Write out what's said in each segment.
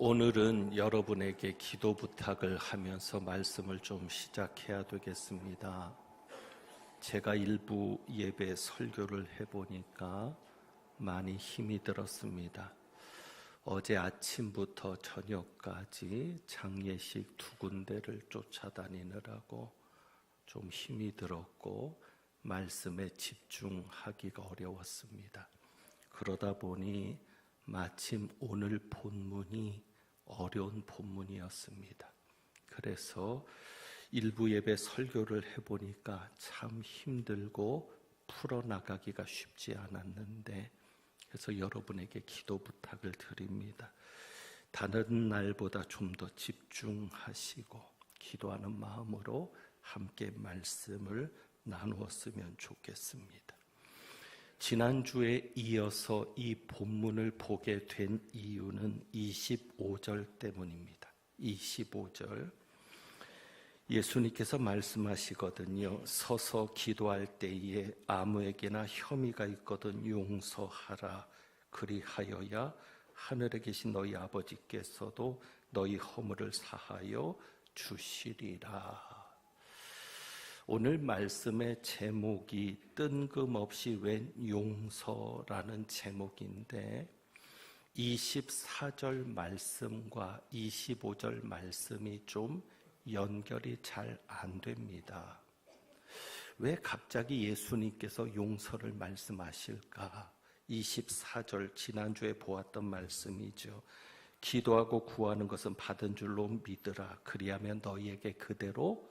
오늘은 여러분에게 기도 부탁을 하면서 말씀을 좀 시작해야 되겠습니다. 제가 일부 예배 설교를 해보니까 많이 힘이 들었습니다. 어제 아침부터 저녁까지 장례식 2군데를 쫓아다니느라고 좀 힘이 들었고 말씀에 집중하기가 어려웠습니다. 그러다 보니 마침 오늘 본문이 어려운 본문이었습니다. 그래서 일부 예배 설교를 해보니까 참 힘들고 풀어나가기가 쉽지 않았는데, 그래서 여러분에게 기도 부탁을 드립니다. 다른 날보다 좀 더 집중하시고 기도하는 마음으로 함께 말씀을 나누었으면 좋겠습니다. 지난주에 이어서 이 본문을 보게 된 이유는 25절 때문입니다. 25절 예수님께서 말씀하시거든요. 서서 기도할 때에 아무에게나 혐의가 있거든 용서하라. 그리하여야 하늘에 계신 너희 아버지께서도 너희 허물을 사하여 주시리라. 오늘 말씀의 제목이 뜬금없이 웬 용서라는 제목인데 24절 말씀과 25절 말씀이 좀 연결이 잘 안 됩니다. 왜 갑자기 예수님께서 용서를 말씀하실까? 24절 지난주에 보았던 말씀이죠. 기도하고 구하는 것은 받은 줄로 믿으라. 그리하면 너희에게 그대로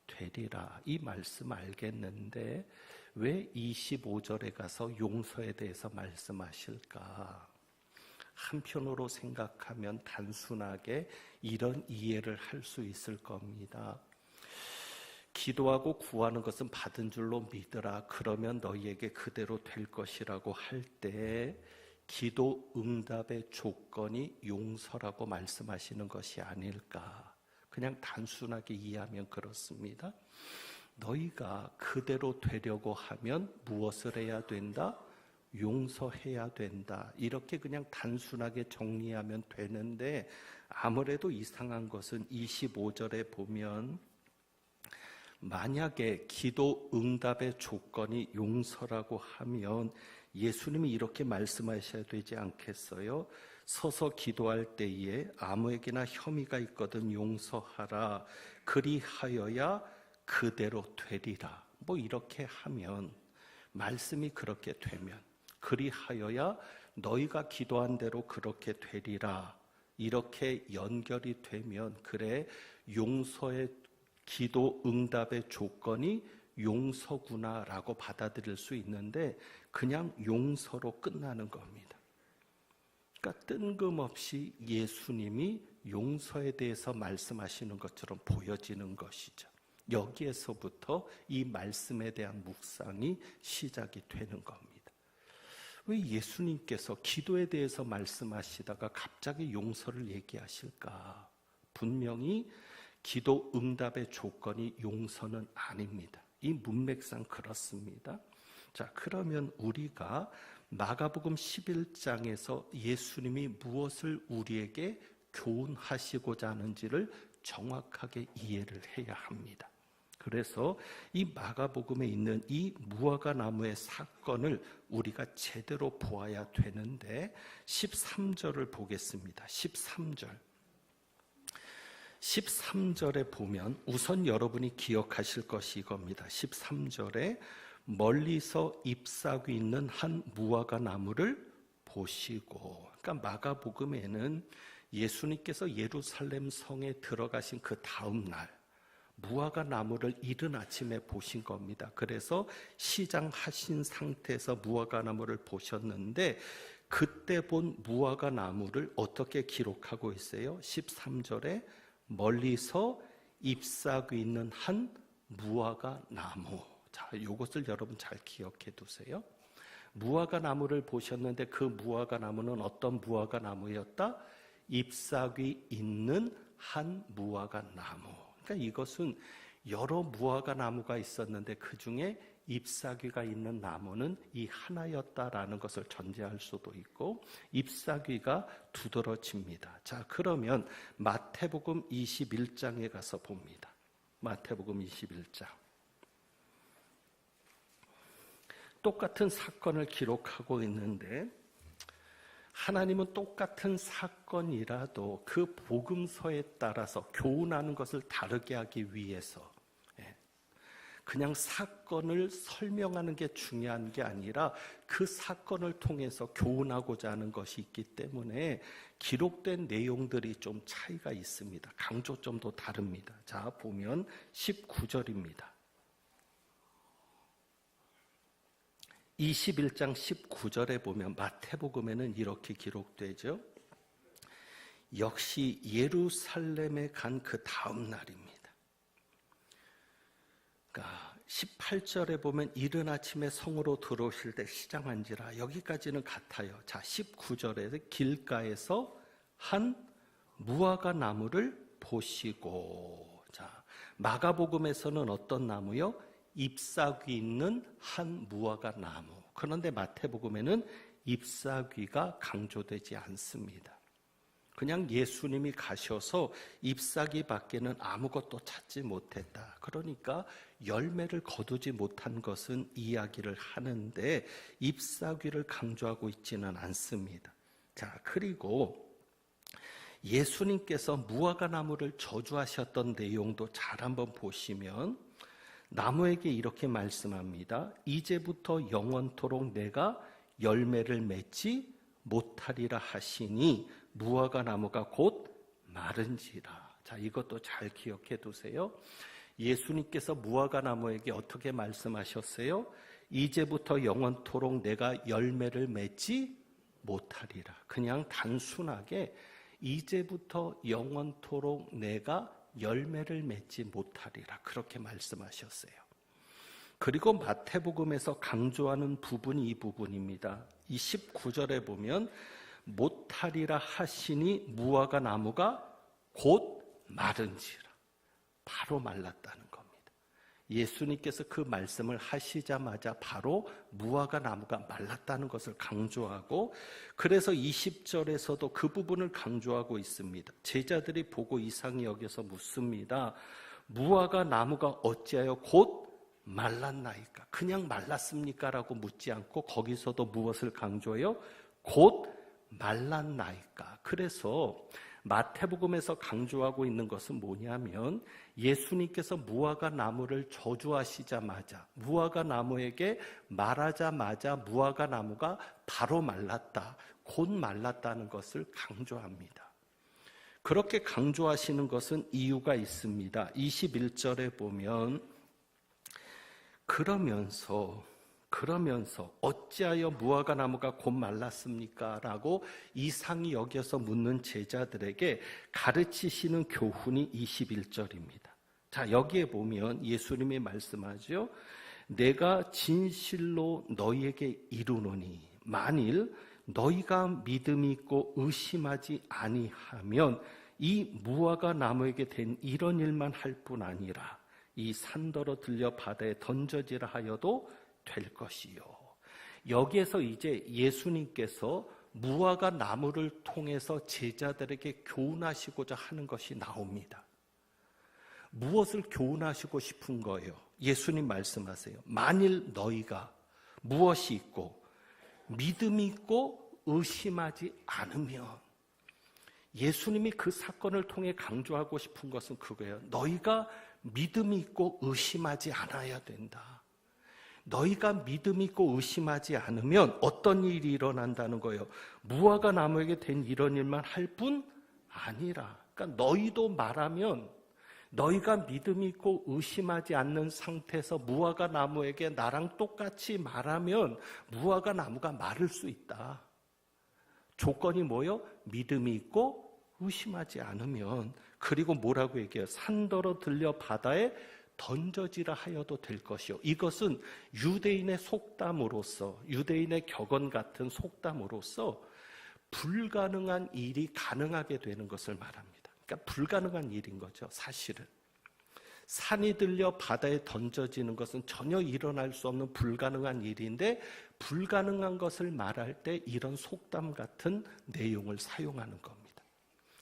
되리라. 이 말씀 알겠는데 왜 25절에 가서 용서에 대해서 말씀하실까? 한편으로 생각하면 단순하게 이런 이해를 할 수 있을 겁니다. 기도하고 구하는 것은 받은 줄로 믿으라. 그러면 너희에게 그대로 될 것이라고 할 때 기도 응답의 조건이 용서라고 말씀하시는 것이 아닐까? 그냥 단순하게 이해하면 그렇습니다. 너희가 그대로 되려고 하면 무엇을 해야 된다? 용서해야 된다. 이렇게 그냥 단순하게 정리하면 되는데 아무래도 이상한 것은 25절에 보면 만약에 기도 응답의 조건이 용서라고 하면 예수님이 이렇게 말씀하셔야 되지 않겠어요? 서서 기도할 때에 아무에게나 혐의가 있거든 용서하라. 그리하여야 그대로 되리라. 이렇게 하면, 말씀이 그렇게 되면, 그리하여야 너희가 기도한 대로 그렇게 되리라. 이렇게 연결이 되면 그래 용서의 기도 응답의 조건이 용서구나라고 받아들일 수 있는데 그냥 용서로 끝나는 겁니다. 그러니까 뜬금없이 예수님이 용서에 대해서 말씀하시는 것처럼 보여지는 것이죠. 여기에서부터 이 말씀에 대한 묵상이 시작이 되는 겁니다. 왜 예수님께서 기도에 대해서 말씀하시다가 갑자기 용서를 얘기하실까? 분명히 기도 응답의 조건이 용서는 아닙니다. 이 문맥상 그렇습니다. 자, 그러면 우리가 마가복음 11장에서 예수님이 무엇을 우리에게 교훈하시고자 하는지를 정확하게 이해를 해야 합니다. 그래서 이 마가복음에 있는 이 무화과 나무의 사건을 우리가 제대로 보아야 되는데 13절을 보겠습니다. 13절에 보면 우선 여러분이 기억하실 것이 이겁니다. 13절에 멀리서 잎사귀 있는 한 무화과 나무를 보시고, 그러니까 마가복음에는 예수님께서 예루살렘 성에 들어가신 그 다음 날 무화과 나무를 이른 아침에 보신 겁니다. 그래서 시장하신 상태에서 무화과 나무를 보셨는데 그때 본 무화과 나무를 어떻게 기록하고 있어요? 13절에 멀리서 잎사귀 있는 한 무화과 나무. 자, 이것을 여러분 잘 기억해 두세요. 무화과 나무를 보셨는데 그 무화과 나무는 어떤 무화과 나무였다? 잎사귀 있는 한 무화과 나무. 그러니까 이것은 여러 무화과 나무가 있었는데 그 중에 잎사귀가 있는 나무는 이 하나였다라는 것을 전제할 수도 있고 잎사귀가 두드러집니다. 자, 그러면 마태복음 21장에 가서 봅니다. 마태복음 21장. 똑같은 사건을 기록하고 있는데 하나님은 똑같은 사건이라도 그 복음서에 따라서 교훈하는 것을 다르게 하기 위해서 그냥 사건을 설명하는 게 중요한 게 아니라 그 사건을 통해서 교훈하고자 하는 것이 있기 때문에 기록된 내용들이 좀 차이가 있습니다. 강조점도 다릅니다. 자, 보면 19절입니다. 21장 19절에 보면 마태복음에는 이렇게 기록되죠. 역시 예루살렘에 간 그 다음 날입니다. 그러니까 18절에 보면 이른 아침에 성으로 들어오실 때 시장한지라 여기까지는 같아요. 자, 19절에 길가에서 한 무화과 나무를 보시고, 자, 마가복음에서는 어떤 나무요? 잎사귀 있는 한 무화과 나무. 그런데 마태복음에는 잎사귀가 강조되지 않습니다. 그냥 예수님이 가셔서 잎사귀 밖에는 아무것도 찾지 못했다. 그러니까 열매를 거두지 못한 것은 이야기를 하는데 잎사귀를 강조하고 있지는 않습니다. 자, 그리고 예수님께서 무화과 나무를 저주하셨던 내용도 잘 한번 보시면 나무에게 이렇게 말씀합니다. 이제부터 영원토록 내가 열매를 맺지 못하리라 하시니 무화과 나무가 곧 마른지라. 자, 이것도 잘 기억해 두세요. 예수님께서 무화과 나무에게 어떻게 말씀하셨어요? 이제부터 영원토록 내가 열매를 맺지 못하리라. 그냥 단순하게 이제부터 영원토록 내가 열매를 맺지 못하리라. 그렇게 말씀하셨어요. 그리고 마태복음에서 강조하는 부분이 이 부분입니다. 이 19절에 보면 못하리라 하시니 무화과 나무가 곧 마른지라. 바로 말랐다는 겁니다. 예수님께서 그 말씀을 하시자마자 바로 무화과 나무가 말랐다는 것을 강조하고, 그래서 20절에서도 그 부분을 강조하고 있습니다. 제자들이 보고 이상히 여겨서 묻습니다. 무화과 나무가 어찌하여 곧 말랐나이까? 그냥 말랐습니까? 라고 묻지 않고 거기서도 무엇을 강조해요? 곧 말랐나이까? 그래서 마태복음에서 강조하고 있는 것은 뭐냐면 예수님께서 무화과 나무를 저주하시자마자 무화과 나무에게 말하자마자 무화과 나무가 바로 말랐다, 곧 말랐다는 것을 강조합니다. 그렇게 강조하시는 것은 이유가 있습니다. 21절에 보면 그러면서 어찌하여 무화과 나무가 곧 말랐습니까? 라고 이상히 여겨서 묻는 제자들에게 가르치시는 교훈이 21절입니다. 자, 여기에 보면 예수님이 말씀하죠. 내가 진실로 너희에게 이르노니 만일 너희가 믿음이 있고 의심하지 아니하면 이 무화과 나무에게 된 이런 일만 할 뿐 아니라 이 산더러 들려 바다에 던져지라 하여도 될 것이요. 여기에서 이제 예수님께서 무화과 나무를 통해서 제자들에게 교훈하시고자 하는 것이 나옵니다. 무엇을 교훈하시고 싶은 거예요? 예수님 말씀하세요. 만일 너희가 무엇이 있고 믿음이 있고 의심하지 않으면, 예수님이 그 사건을 통해 강조하고 싶은 것은 그거예요. 너희가 믿음이 있고 의심하지 않아야 된다. 너희가 믿음이 있고 의심하지 않으면 어떤 일이 일어난다는 거예요? 무화과 나무에게 된 이런 일만 할 뿐 아니라, 그러니까 너희도 말하면 너희가 믿음이 있고 의심하지 않는 상태에서 무화과 나무에게 나랑 똑같이 말하면 무화과 나무가 마를 수 있다. 조건이 뭐예요? 믿음이 있고 의심하지 않으면. 그리고 뭐라고 얘기해요? 산더러 들려 바다에 던져지라 하여도 될 것이요. 이것은 유대인의 속담으로서, 유대인의 격언 같은 속담으로서 불가능한 일이 가능하게 되는 것을 말합니다. 그러니까 불가능한 일인 거죠, 사실은. 산이 들려 바다에 던져지는 것은 전혀 일어날 수 없는 불가능한 일인데 불가능한 것을 말할 때 이런 속담 같은 내용을 사용하는 겁니다.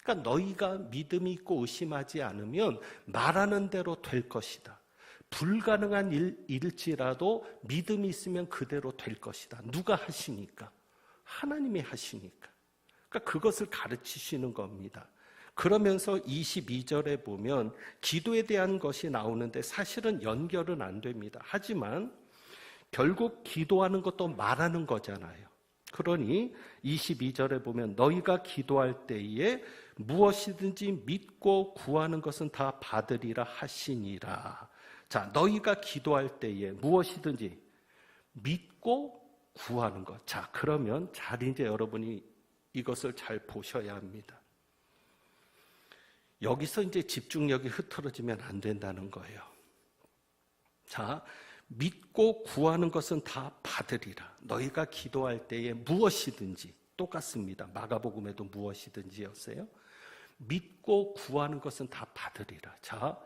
그러니까 너희가 믿음이 있고 의심하지 않으면 말하는 대로 될 것이다. 불가능한 일일지라도 믿음이 있으면 그대로 될 것이다. 누가 하시니까? 하나님이 하시니까. 그러니까 그것을 가르치시는 겁니다. 그러면서 22절에 보면 기도에 대한 것이 나오는데 사실은 연결은 안 됩니다. 하지만 결국 기도하는 것도 말하는 거잖아요. 그러니 22절에 보면 너희가 기도할 때에 무엇이든지 믿고 구하는 것은 다 받으리라 하시니라. 자, 너희가 기도할 때에 무엇이든지 믿고 구하는 것. 자, 그러면 잘 이제 여러분이 이것을 잘 보셔야 합니다. 여기서 이제 집중력이 흐트러지면 안 된다는 거예요. 자, 믿고 구하는 것은 다 받으리라. 너희가 기도할 때에 무엇이든지 똑같습니다. 마가복음에도 무엇이든지였어요. 믿고 구하는 것은 다 받으리라. 자,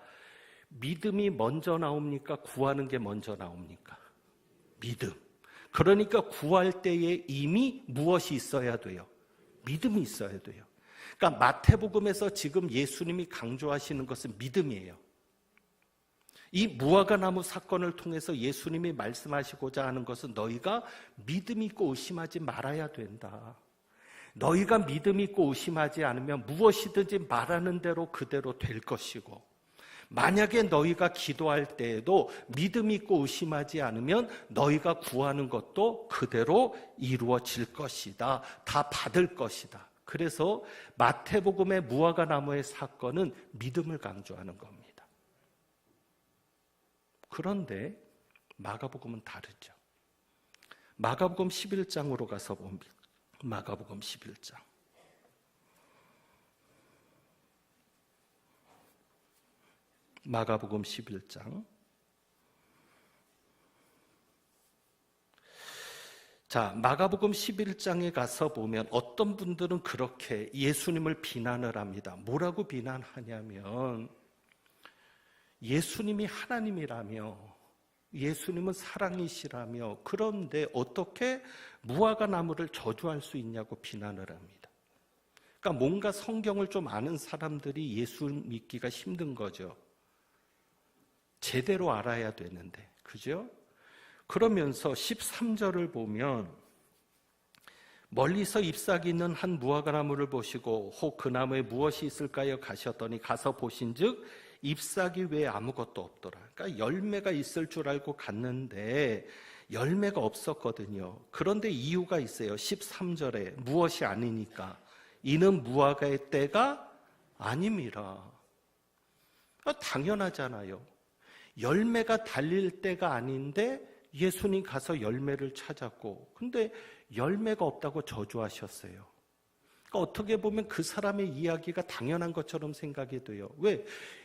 믿음이 먼저 나옵니까? 구하는 게 먼저 나옵니까? 믿음. 그러니까 구할 때에 이미 무엇이 있어야 돼요? 믿음이 있어야 돼요. 그러니까 마태복음에서 지금 예수님이 강조하시는 것은 믿음이에요. 이 무화과나무 사건을 통해서 예수님이 말씀하시고자 하는 것은 너희가 믿음 있고 의심하지 말아야 된다. 너희가 믿음 있고 의심하지 않으면 무엇이든지 말하는 대로 그대로 될 것이고, 만약에 너희가 기도할 때에도 믿음 있고 의심하지 않으면 너희가 구하는 것도 그대로 이루어질 것이다. 다 받을 것이다. 그래서 마태복음의 무화과나무의 사건은 믿음을 강조하는 겁니다. 그런데 마가복음은 다르죠. 마가복음 11장으로 가서 봅니다. 마가복음 11장. 마가복음 11장. 자, 마가복음 11장에 가서 보면 어떤 분들은 그렇게 예수님을 비난을 합니다. 뭐라고 비난하냐면 예수님이 하나님이라며 예수님은 사랑이시라며 그런데 어떻게 무화과나무를 저주할 수 있냐고 비난을 합니다. 그러니까 뭔가 성경을 좀 아는 사람들이 예수 믿기가 힘든 거죠. 제대로 알아야 되는데, 그죠? 그러면서 13절을 보면 멀리서 잎사귀 있는 한 무화과나무를 보시고 혹 그 나무에 무엇이 있을까요? 가셨더니 가서 보신즉 잎사귀 외에 아무것도 없더라. 그러니까 열매가 있을 줄 알고 갔는데 열매가 없었거든요. 그런데 이유가 있어요. 13절에 무엇이 아니니까 이는 무화과의 때가 아님이라. 당연하잖아요. 열매가 달릴 때가 아닌데 예수님 가서 열매를 찾았고, 근데 열매가 없다고 저주하셨어요. 그러니까 어떻게 보면 그 사람의 이야기가 당연한 것처럼 생각이 돼요. 왜?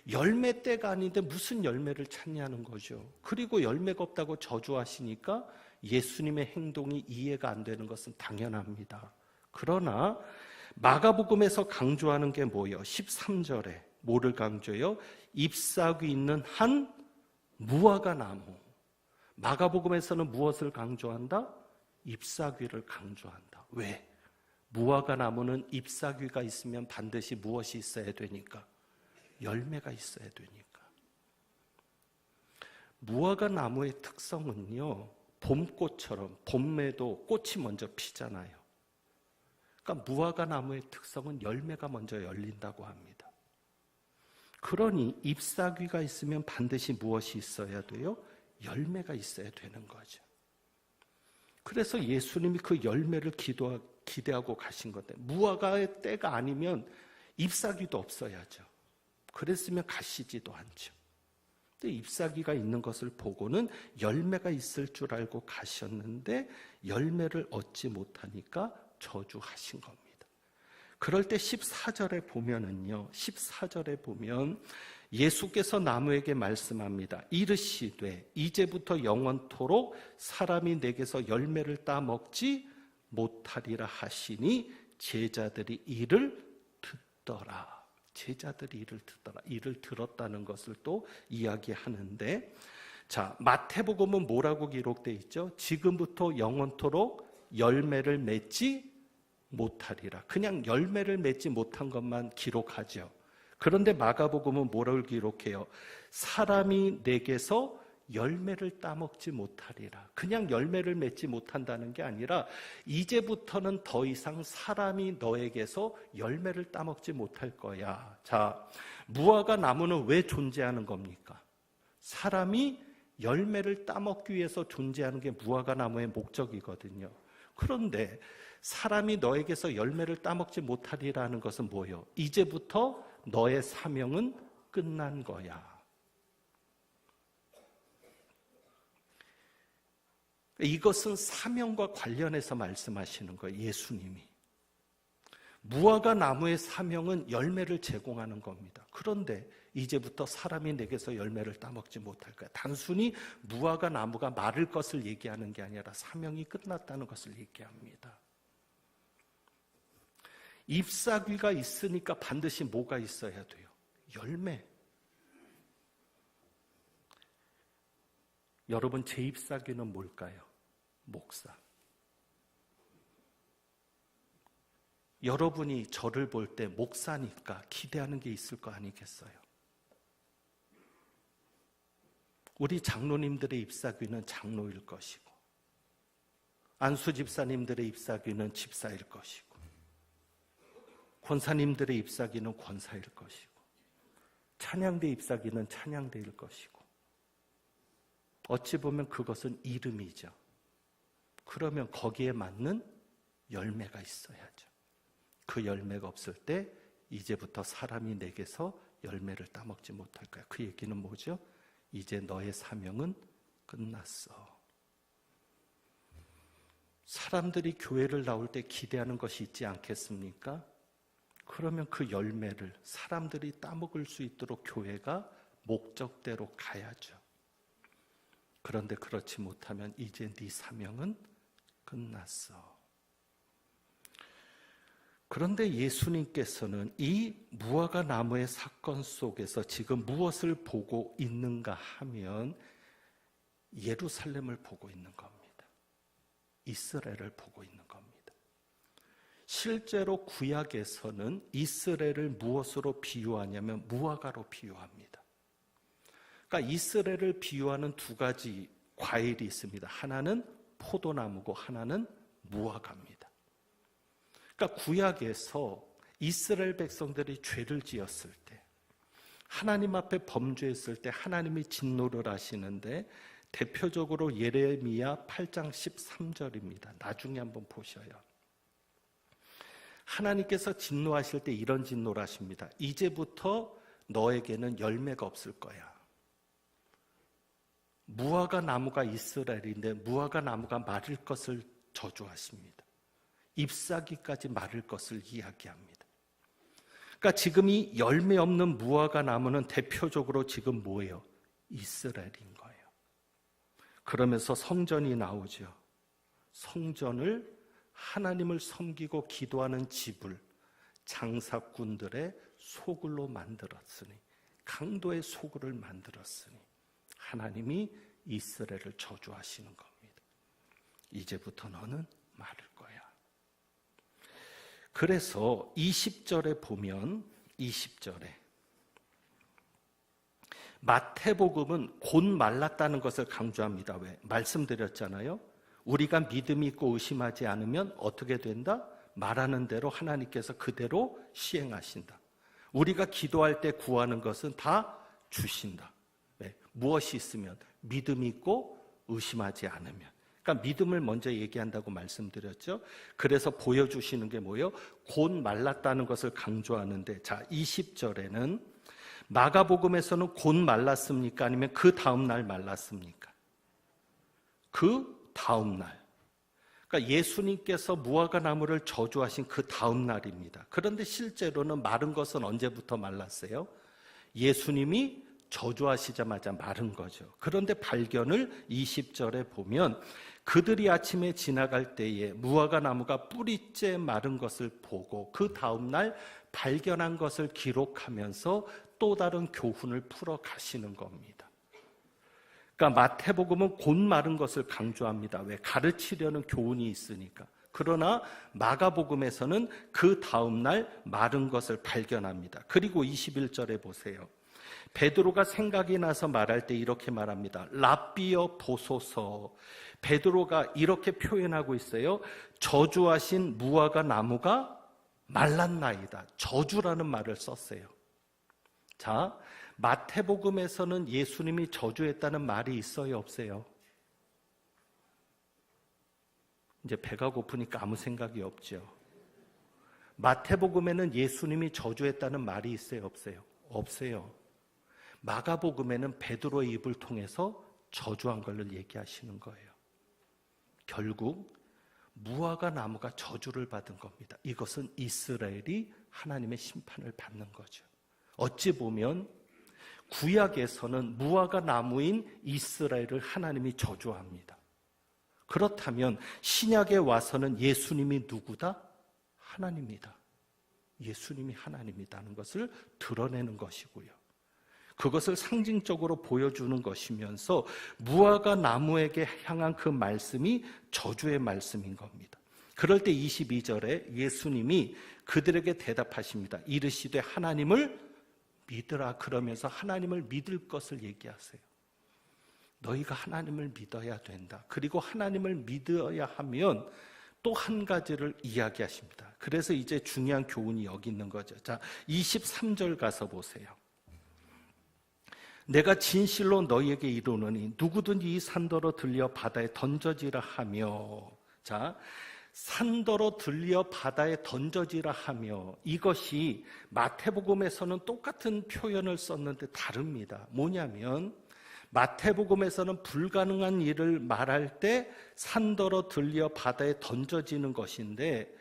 열매 때가 아닌데 무슨 열매를 찾냐는 거죠. 그리고 열매가 없다고 저주하시니까 예수님의 행동이 이해가 안 되는 것은 당연합니다. 그러나 마가복음에서 강조하는 게 뭐예요? 13절에 뭐를 강조해요? 잎사귀 있는 한 무화과나무. 마가복음에서는 무엇을 강조한다? 잎사귀를 강조한다. 왜? 무화과나무는 잎사귀가 있으면 반드시 무엇이 있어야 되니까? 열매가 있어야 되니까. 무화과나무의 특성은요, 봄꽃처럼 봄에도 꽃이 먼저 피잖아요. 그러니까 무화과나무의 특성은 열매가 먼저 열린다고 합니다. 그러니 잎사귀가 있으면 반드시 무엇이 있어야 돼요? 열매가 있어야 되는 거죠. 그래서 예수님이 그 열매를 기대하고 가신 건데, 무화과의 때가 아니면 잎사귀도 없어야죠. 그랬으면 가시지도 않죠. 근데 잎사귀가 있는 것을 보고는 열매가 있을 줄 알고 가셨는데 열매를 얻지 못하니까 저주하신 겁니다. 그럴 때 14절에 보면은요, 14절에 보면 예수께서 나무에게 말씀합니다. 이르시되 이제부터 영원토록 사람이 내게서 열매를 따 먹지 못하리라 하시니 제자들이 이를 듣더라. 제자들이 이를 들었다는 것을 또 이야기하는데, 자, 마태복음은 뭐라고 기록되어 있죠? 지금부터 영원토록 열매를 맺지 못하리라. 그냥 열매를 맺지 못한 것만 기록하죠. 그런데 마가복음은 뭐라고 기록해요? 사람이 내게서 열매를 따먹지 못하리라. 그냥 열매를 맺지 못한다는 게 아니라 이제부터는 더 이상 사람이 너에게서 열매를 따먹지 못할 거야. 자, 무화과 나무는 왜 존재하는 겁니까? 사람이 열매를 따먹기 위해서 존재하는 게 무화과 나무의 목적이거든요. 그런데 사람이 너에게서 열매를 따먹지 못하리라는 것은 뭐예요? 이제부터 너의 사명은 끝난 거야. 이것은 사명과 관련해서 말씀하시는 거예요. 예수님이. 무화과 나무의 사명은 열매를 제공하는 겁니다. 그런데 이제부터 사람이 내게서 열매를 따먹지 못할 거야. 단순히 무화과 나무가 마를 것을 얘기하는 게 아니라 사명이 끝났다는 것을 얘기합니다. 잎사귀가 있으니까 반드시 뭐가 있어야 돼요? 열매. 여러분, 제 잎사귀는 뭘까요? 목사. 여러분이 저를 볼 때 목사니까 기대하는 게 있을 거 아니겠어요? 우리 장로님들의 잎사귀는 장로일 것이고, 안수 집사님들의 잎사귀는 집사일 것이고, 권사님들의 잎사귀는 권사일 것이고, 찬양대 잎사귀는 찬양대일 것이고, 어찌 보면 그것은 이름이죠. 그러면 거기에 맞는 열매가 있어야죠. 그 열매가 없을 때 이제부터 사람이 내게서 열매를 따먹지 못할 거야. 그 얘기는 뭐죠? 이제 너의 사명은 끝났어. 사람들이 교회를 나올 때 기대하는 것이 있지 않겠습니까? 그러면 그 열매를 사람들이 따먹을 수 있도록 교회가 목적대로 가야죠. 그런데 그렇지 못하면 이제 네 사명은 끝났어. 그런데 예수님께서는 이 무화과 나무의 사건 속에서 지금 무엇을 보고 있는가 하면 예루살렘을 보고 있는 겁니다. 이스라엘을 보고 있는 겁니다. 실제로 구약에서는 이스라엘을 무엇으로 비유하냐면 무화과로 비유합니다. 그러니까 이스라엘을 비유하는 두 가지 과일이 있습니다. 하나는 포도나무고 하나는 무화과입니다. 그러니까 구약에서 이스라엘 백성들이 죄를 지었을 때, 하나님 앞에 범죄했을 때 하나님이 진노를 하시는데 대표적으로 예레미야 8장 13절입니다. 나중에 한번 보셔요. 하나님께서 진노하실 때 이런 진노를 하십니다. 이제부터 너에게는 열매가 없을 거야. 무화과 나무가 이스라엘인데 무화과 나무가 마를 것을 저주하십니다. ip사귀까지 마를 것을 이야기합니다. 그러니까 지금 이 열매 없는 무화과 나무는 대표적으로 지금 뭐예요? 이스라엘인 거예요. 그러면서 성전이 나오죠. 성전을 하나님을 섬기고 기도하는 집을 장사꾼들의 소굴로 만들었으니, 강도의 소굴을 만들었으니 하나님이 이스라엘을 저주하시는 겁니다. 이제부터 너는 마를 거야. 그래서 20절에 보면 20절에 마태복음은 곧 말랐다는 것을 강조합니다. 왜? 말씀드렸잖아요. 우리가 믿음이 있고 의심하지 않으면 어떻게 된다? 말하는 대로 하나님께서 그대로 시행하신다. 우리가 기도할 때 구하는 것은 다 주신다. 왜? 무엇이 있으면? 믿음이 있고 의심하지 않으면. 그러니까 믿음을 먼저 얘기한다고 말씀드렸죠. 그래서 보여주시는 게 뭐예요? 곧 말랐다는 것을 강조하는데, 자, 20절에는 마가복음에서는 곧 말랐습니까? 아니면 그 다음 날 말랐습니까? 그 다음 날. 그러니까 예수님께서 무화과 나무를 저주하신 그 다음 날입니다. 그런데 실제로는 마른 것은 언제부터 말랐어요? 예수님이 저주하시자마자 마른 거죠. 그런데 발견을 20절에 보면 그들이 아침에 지나갈 때에 무화과 나무가 뿌리째 마른 것을 보고 그 다음날 발견한 것을 기록하면서 또 다른 교훈을 풀어 가시는 겁니다. 그러니까 마태복음은 곧 마른 것을 강조합니다. 왜? 가르치려는 교훈이 있으니까. 그러나 마가복음에서는 그 다음날 마른 것을 발견합니다. 그리고 21절에 보세요. 베드로가 생각이 나서 말할 때 이렇게 말합니다. 랍비여 보소서. 베드로가 이렇게 표현하고 있어요. 저주하신 무화과 나무가 말랐나이다. 저주라는 말을 썼어요. 자, 마태복음에서는 예수님이 저주했다는 말이 있어요, 없어요? 이제 배가 고프니까 아무 생각이 없죠. 마태복음에는 예수님이 저주했다는 말이 있어요, 없어요? 없어요. 마가복음에는 베드로의 입을 통해서 저주한 걸 얘기하시는 거예요. 결국 무화과 나무가 저주를 받은 겁니다. 이것은 이스라엘이 하나님의 심판을 받는 거죠. 어찌 보면 구약에서는 무화과 나무인 이스라엘을 하나님이 저주합니다. 그렇다면 신약에 와서는 예수님이 누구다? 하나님이다. 예수님이 하나님이다는 것을 드러내는 것이고요. 그것을 상징적으로 보여주는 것이면서 무화과 나무에게 향한 그 말씀이 저주의 말씀인 겁니다. 그럴 때 22절에 예수님이 그들에게 대답하십니다. 이르시되 하나님을 믿으라. 그러면서 하나님을 믿을 것을 얘기하세요. 너희가 하나님을 믿어야 된다. 그리고 하나님을 믿어야 하면 또 한 가지를 이야기하십니다. 그래서 이제 중요한 교훈이 여기 있는 거죠. 자, 23절 가서 보세요. 내가 진실로 너희에게 이르노니 누구든지 이 산더러 들려 바다에 던져지라 하며, 자, 산더러 들려 바다에 던져지라 하며, 이것이 마태복음에서는 똑같은 표현을 썼는데 다릅니다. 뭐냐면 마태복음에서는 불가능한 일을 말할 때 산더러 들려 바다에 던져지는 것인데,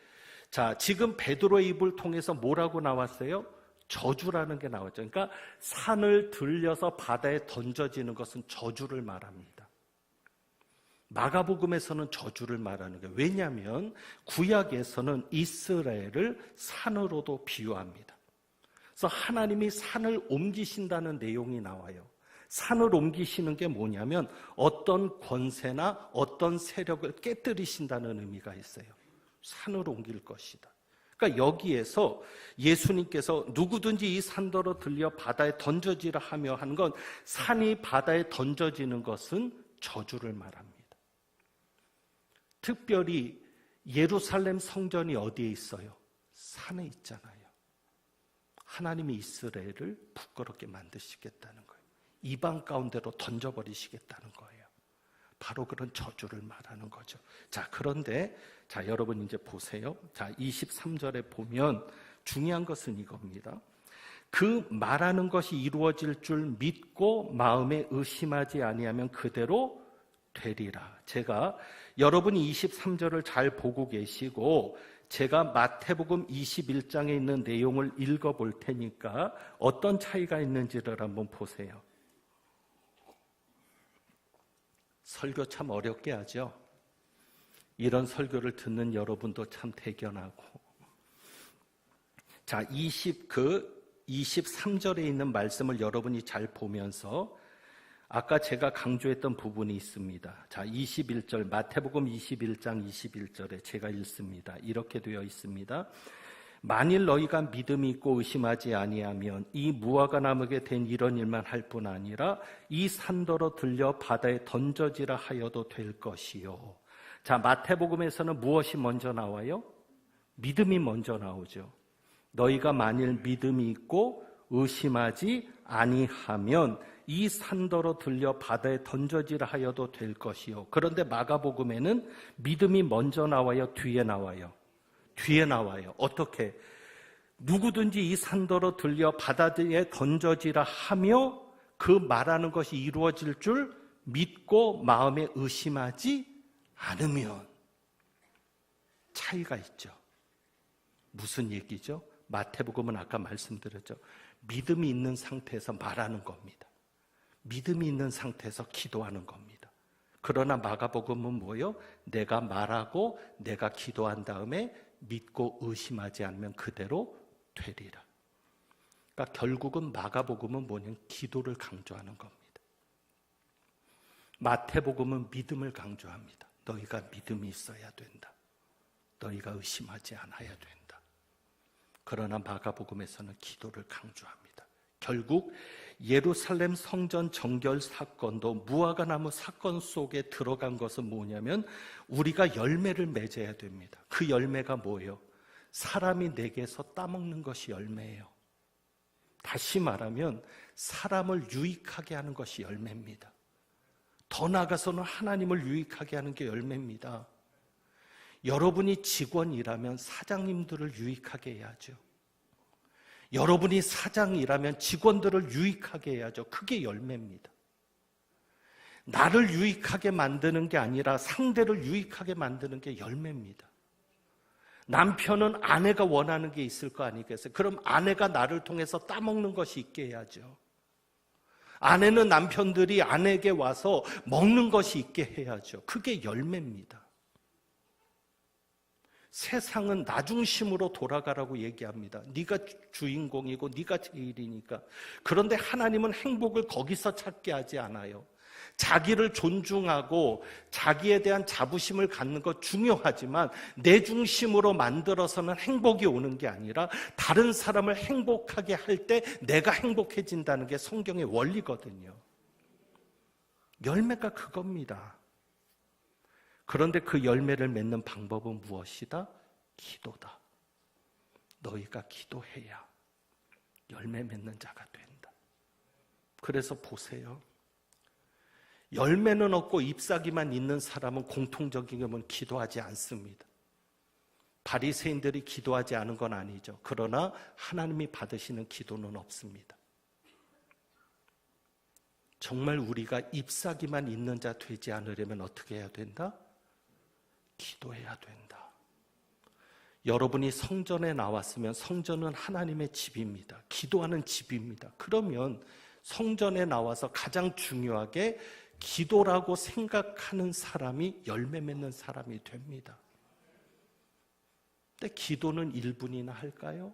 자, 지금 베드로의 입을 통해서 뭐라고 나왔어요? 저주라는 게 나왔죠. 그러니까 산을 들려서 바다에 던져지는 것은 저주를 말합니다. 마가복음에서는 저주를 말하는 거예요. 왜냐하면 구약에서는 이스라엘을 산으로도 비유합니다. 그래서 하나님이 산을 옮기신다는 내용이 나와요. 산을 옮기시는 게 뭐냐면 어떤 권세나 어떤 세력을 깨뜨리신다는 의미가 있어요. 산을 옮길 것이다. 그러니까 여기에서 예수님께서 누구든지 이 산더러 들려 바다에 던져지라 하며 하는 건, 산이 바다에 던져지는 것은 저주를 말합니다. 특별히 예루살렘 성전이 어디에 있어요? 산에 있잖아요. 하나님이 이스라엘을 부끄럽게 만드시겠다는 거예요. 이방 가운데로 던져버리시겠다는 거예요. 바로 그런 저주를 말하는 거죠. 자, 그런데 자, 여러분 이제 보세요. 자, 23절에 보면 중요한 것은 이겁니다. 그 말하는 것이 이루어질 줄 믿고 마음에 의심하지 아니하면 그대로 되리라. 제가 여러분이 23절을 잘 보고 계시고 제가 마태복음 21장에 있는 내용을 읽어볼 테니까 어떤 차이가 있는지를 한번 보세요. 설교 참 어렵게 하죠. 이런 설교를 듣는 여러분도 참 대견하고. 자, 23절에 있는 말씀을 여러분이 잘 보면서 아까 제가 강조했던 부분이 있습니다. 자, 21절, 마태복음 21장 21절에 제가 읽습니다. 이렇게 되어 있습니다. 만일 너희가 믿음이 있고 의심하지 아니하면 이 무화과 나무에 된 이런 일만 할 뿐 아니라 이 산더러 들려 바다에 던져지라 하여도 될 것이요. 자, 마태복음에서는 무엇이 먼저 나와요? 믿음이 먼저 나오죠. 너희가 만일 믿음이 있고 의심하지 아니하면 이 산더러 들려 바다에 던져지라 하여도 될 것이요. 그런데 마가복음에는 믿음이 먼저 나와요? 뒤에 나와요? 뒤에 나와요. 어떻게? 누구든지 이 산더러 들려 바다에 던져지라 하며 그 말하는 것이 이루어질 줄 믿고 마음에 의심하지 않으면. 차이가 있죠. 무슨 얘기죠? 마태복음은 아까 말씀드렸죠. 믿음이 있는 상태에서 말하는 겁니다. 믿음이 있는 상태에서 기도하는 겁니다. 그러나 마가복음은 뭐예요? 내가 말하고 내가 기도한 다음에 믿고 의심하지 않으면 그대로 되리라. 그러니까 결국은 마가복음은 뭐냐면 기도를 강조하는 겁니다. 마태복음은 믿음을 강조합니다. 너희가 믿음이 있어야 된다. 너희가 의심하지 않아야 된다. 그러나 마가복음에서는 기도를 강조합니다. 결국 예루살렘 성전 정결 사건도 무화과나무 사건 속에 들어간 것은 뭐냐면 우리가 열매를 맺어야 됩니다. 그 열매가 뭐예요? 사람이 내게서 따먹는 것이 열매예요. 다시 말하면 사람을 유익하게 하는 것이 열매입니다. 더 나아가서는 하나님을 유익하게 하는 게 열매입니다. 여러분이 직원이라면 사장님들을 유익하게 해야죠. 여러분이 사장이라면 직원들을 유익하게 해야죠. 그게 열매입니다. 나를 유익하게 만드는 게 아니라 상대를 유익하게 만드는 게 열매입니다. 남편은 아내가 원하는 게 있을 거 아니겠어요? 그럼 아내가 나를 통해서 따먹는 것이 있게 해야죠. 아내는 남편들이 아내에게 와서 먹는 것이 있게 해야죠. 그게 열매입니다. 세상은 나 중심으로 돌아가라고 얘기합니다. 네가 주인공이고 네가 제일이니까. 그런데 하나님은 행복을 거기서 찾게 하지 않아요. 자기를 존중하고 자기에 대한 자부심을 갖는 것 중요하지만 내 중심으로 만들어서는 행복이 오는 게 아니라 다른 사람을 행복하게 할 때 내가 행복해진다는 게 성경의 원리거든요. 열매가 그겁니다. 그런데 그 열매를 맺는 방법은 무엇이다? 기도다. 너희가 기도해야 열매 맺는 자가 된다. 그래서 보세요. 열매는 없고 잎사귀만 있는 사람은 공통적인 것은 기도하지 않습니다. 바리새인들이 기도하지 않은 건 아니죠. 그러나 하나님이 받으시는 기도는 없습니다. 정말 우리가 잎사귀만 있는 자 되지 않으려면 어떻게 해야 된다? 기도해야 된다. 여러분이 성전에 나왔으면 성전은 하나님의 집입니다. 기도하는 집입니다. 그러면 성전에 나와서 가장 중요하게 기도라고 생각하는 사람이 열매 맺는 사람이 됩니다. 근데 기도는 1분이나 할까요?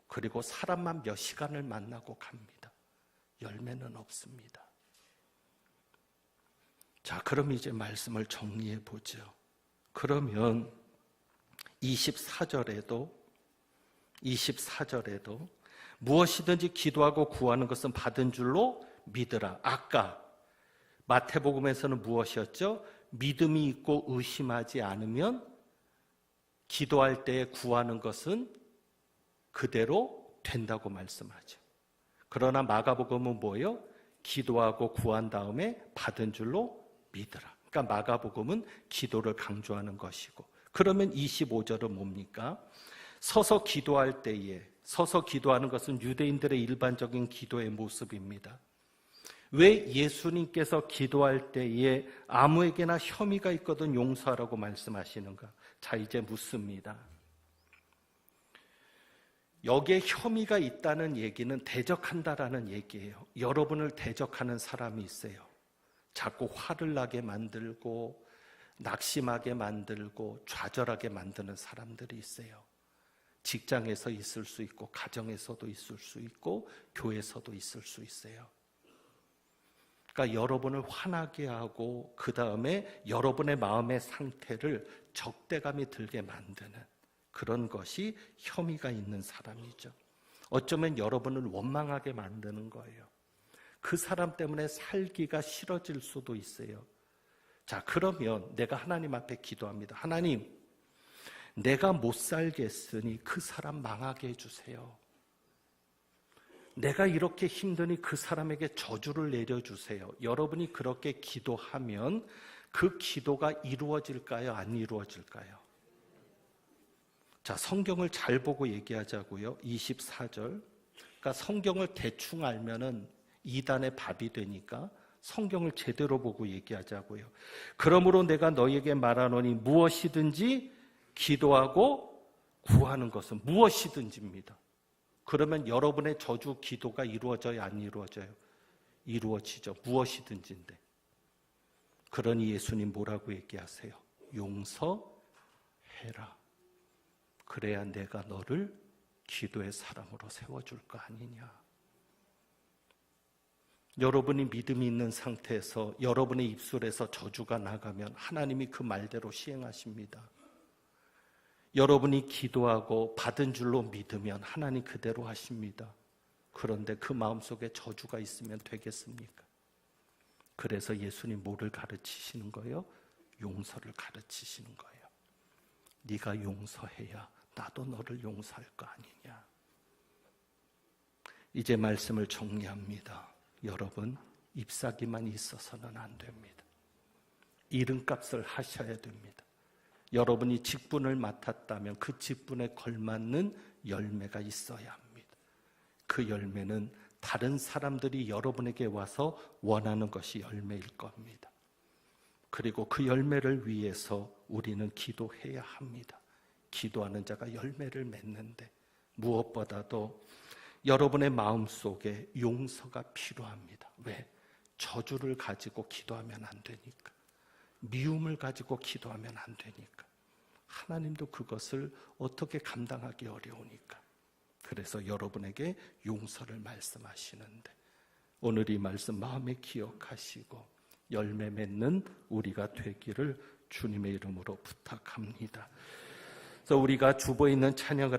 그리고 사람만 몇 시간을 만나고 갑니다. 열매는 없습니다. 자, 그럼 이제 말씀을 정리해 보죠. 그러면 24절에도 무엇이든지 기도하고 구하는 것은 받은 줄로 믿으라. 아까 마태복음에서는 무엇이었죠? 믿음이 있고 의심하지 않으면 기도할 때 구하는 것은 그대로 된다고 말씀하죠. 그러나 마가복음은 뭐예요? 기도하고 구한 다음에 받은 줄로 믿으라. 그러니까 마가복음은 기도를 강조하는 것이고, 그러면 25절은 뭡니까? 서서 기도할 때에, 서서 기도하는 것은 유대인들의 일반적인 기도의 모습입니다. 왜 예수님께서 기도할 때에 아무에게나 혐의가 있거든 용서하라고 말씀하시는가? 자, 이제 묻습니다. 여기에 혐의가 있다는 얘기는 대적한다라는 얘기예요. 여러분을 대적하는 사람이 있어요. 자꾸 화를 나게 만들고 낙심하게 만들고 좌절하게 만드는 사람들이 있어요. 직장에서 있을 수 있고 가정에서도 있을 수 있고 교회에서도 있을 수 있어요. 그러니까 여러분을 화나게 하고 그 다음에 여러분의 마음의 상태를 적대감이 들게 만드는 그런 것이 혐의가 있는 사람이죠. 어쩌면 여러분을 원망하게 만드는 거예요. 그 사람 때문에 살기가 싫어질 수도 있어요. 자, 그러면 내가 하나님 앞에 기도합니다. 하나님, 내가 못 살겠으니 그 사람 망하게 해주세요. 내가 이렇게 힘드니 그 사람에게 저주를 내려주세요. 여러분이 그렇게 기도하면 그 기도가 이루어질까요? 안 이루어질까요? 자, 성경을 잘 보고 얘기하자고요. 24절. 그러니까 성경을 대충 알면은 이단의 밥이 되니까 성경을 제대로 보고 얘기하자고요. 그러므로 내가 너희에게 말하노니 무엇이든지 기도하고 구하는 것은 무엇이든지입니다. 그러면 여러분의 저주 기도가 이루어져요? 안 이루어져요? 이루어지죠. 무엇이든지인데. 그러니 예수님 뭐라고 얘기하세요? 용서해라. 그래야 내가 너를 기도의 사람으로 세워줄 거 아니냐. 여러분이 믿음이 있는 상태에서 여러분의 입술에서 저주가 나가면 하나님이 그 말대로 시행하십니다. 여러분이 기도하고 받은 줄로 믿으면 하나님 그대로 하십니다. 그런데 그 마음속에 저주가 있으면 되겠습니까? 그래서 예수님 뭐를 가르치시는 거예요? 용서를 가르치시는 거예요. 네가 용서해야 나도 너를 용서할 거 아니냐. 이제 말씀을 정리합니다. 여러분, 잎사귀만 있어서는 안 됩니다. 이름값을 하셔야 됩니다. 여러분이 직분을 맡았다면 그 직분에 걸맞는 열매가 있어야 합니다. 그 열매는 다른 사람들이 여러분에게 와서 원하는 것이 열매일 겁니다. 그리고 그 열매를 위해서 우리는 기도해야 합니다. 기도하는 자가 열매를 맺는데 무엇보다도 여러분의 마음속에 용서가 필요합니다. 왜? 저주를 가지고 기도하면 안 되니까. 미움을 가지고 기도하면 안 되니까. 하나님도 그것을 어떻게 감당하기 어려우니까. 그래서 여러분에게 용서를 말씀하시는데 오늘 이 말씀 마음에 기억하시고 열매 맺는 우리가 되기를 주님의 이름으로 부탁합니다. 그래서 우리가 주보에 있는 찬양을